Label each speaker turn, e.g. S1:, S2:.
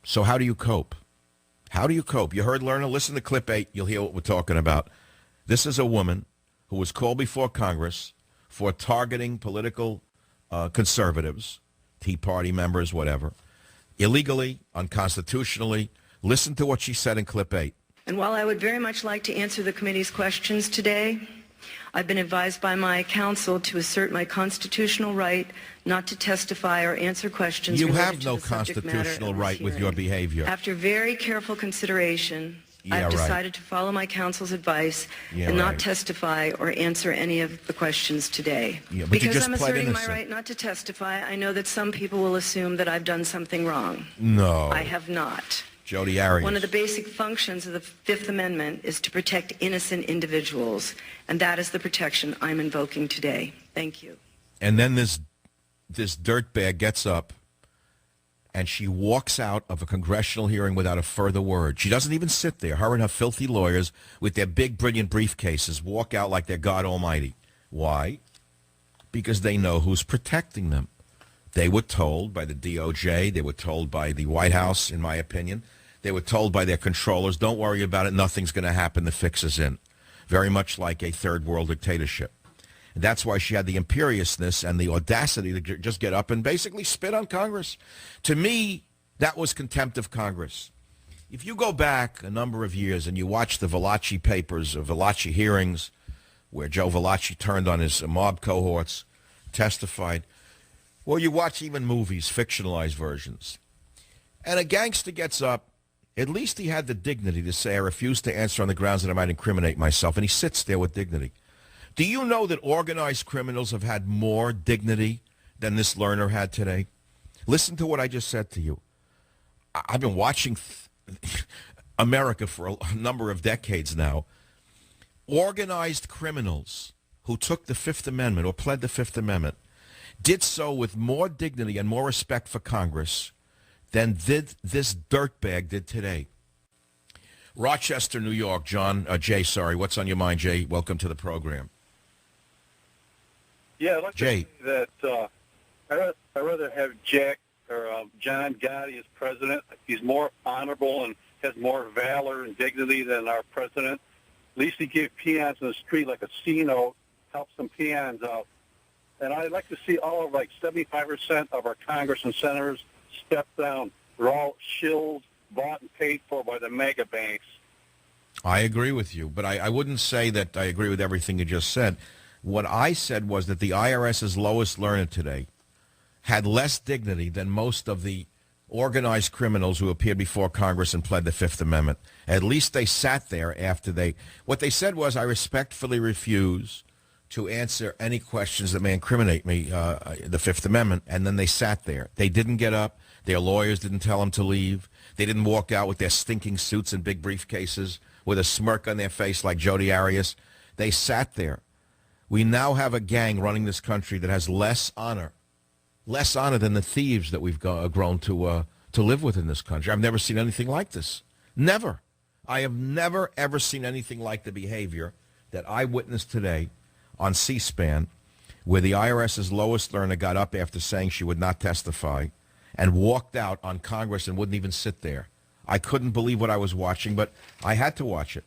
S1: So how do you cope? How do you cope? You heard Lerner. Listen to clip 8. You'll hear what we're talking about. This is a woman who was called before Congress for targeting political conservatives, Tea Party members, whatever, illegally, unconstitutionally. Listen to what she said in clip 8.
S2: And while I would very much like to answer the committee's questions today, I've been advised by my counsel to assert my constitutional right not to testify or answer questions
S1: You
S2: related
S1: have no
S2: to the subject matter
S1: constitutional
S2: of this
S1: right with
S2: hearing.
S1: your behavior.
S2: After very careful consideration, I've decided to follow my counsel's advice and not testify or answer any of the questions today. Because I'm asserting my right not to testify, I know that some people will assume that I've done something wrong.
S1: No.
S2: I have not.
S1: Jodi, Arias.
S2: One of the basic functions of the Fifth Amendment is to protect innocent individuals, and that is the protection I'm invoking today. Thank you.
S1: And then this dirtbag gets up, and she walks out of a congressional hearing without a further word. She doesn't even sit there. Her and her filthy lawyers with their big, brilliant briefcases walk out like they're God Almighty. Why? Because they know who's protecting them. They were told by the DOJ. They were told by the White House, in my opinion. They were told by their controllers, don't worry about it, nothing's going to happen, the fix is in. Very much like a third world dictatorship. And that's why she had the imperiousness and the audacity to just get up and basically spit on Congress. To me, that was contempt of Congress. If you go back a number of years and you watch the Valachi papers or Valachi hearings, where Joe Valachi turned on his mob cohorts, testified, or you watch even movies, fictionalized versions, and a gangster gets up, at least he had the dignity to say, I refuse to answer on the grounds that I might incriminate myself, and he sits there with dignity. Do you know that organized criminals have had more dignity than this Lerner had today? Listen to what I just said to you. I've been watching America for a number of decades now. Organized criminals who took the Fifth Amendment or pled the Fifth Amendment did so with more dignity and more respect for Congress than this dirtbag did today. Rochester, New York. Jay, what's on your mind, Jay? Welcome to the program.
S3: Yeah, I'd like
S1: Jay.
S3: to say that I'd rather have Jack or John Gotti as president. He's more honorable and has more valor and dignity than our president. At least he gave peons in the street like a C note, help some peons out. And I'd like to see all of 75% of our Congress and senators step down. They're all shills, bought and paid for by the mega banks.
S1: I agree with you, but I wouldn't say that I agree with everything you just said. What I said was that the IRS's Lois Lerner today had less dignity than most of the organized criminals who appeared before Congress and pled the Fifth Amendment. At least they sat there after what they said was, I respectfully refuse to answer any questions that may incriminate me, the Fifth Amendment, and then they sat there. They didn't get up. Their lawyers didn't tell them to leave. They didn't walk out with their stinking suits and big briefcases with a smirk on their face like Jodi Arias. They sat there. We now have a gang running this country that has less honor than the thieves that we've grown to live with in this country. I've never seen anything like this. Never. I have never, ever seen anything like the behavior that I witnessed today on C-SPAN, where the IRS's Lois Lerner got up after saying she would not testify and walked out on Congress and wouldn't even sit there. I couldn't believe what I was watching, but I had to watch it.